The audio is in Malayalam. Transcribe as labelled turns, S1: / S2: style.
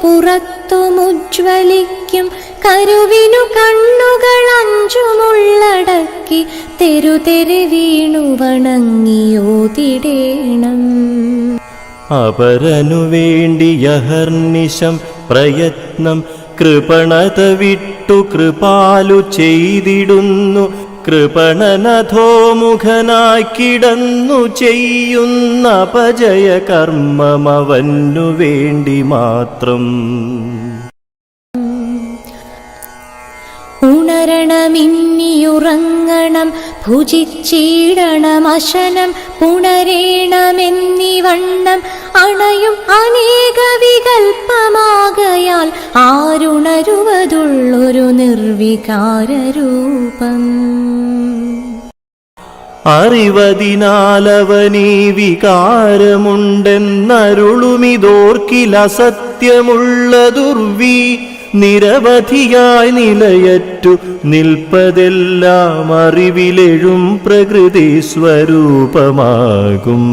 S1: പുറത്തുമുജ്വലിക്കും കരുവിനു കണ്ണുകൾ അഞ്ചുമുള്ളടക്കി തെരുതെരെ വീണു വണങ്ങിയോതിടേണം.
S2: അപരനു വേണ്ടിയഹർനിശം പ്രയത്നം കൃപണത വിട്ടു കൃപാലു ചെയ്തിടുന്നു. കൃപണനധോമുഖനായി കിടന്നു ചെയ്യുന്ന അപജയ കർമ്മമവനു വേണ്ടി മാത്രം.
S1: ഉണരണമിന്നിയുറങ്ങണം, ഭുജിച്ചിടണം അശനം, പുണരേണമെന്നിവണ്ണം അണയും അനേക വികൽപ്പമാകയാൽ ആരുണരുവതുള്ളൊരു നിർവികാരരൂപം.
S2: അറിവതിനാലവനീ വികാരമുണ്ടെന്നരുളുമിതോർക്കിൽ അസത്യമുള്ള ദുർവി നിരവധിയായി നിലയറ്റു നിൽപ്പതെല്ലാം അറിവിലെഴും പ്രകൃതി സ്വരൂപമാകും.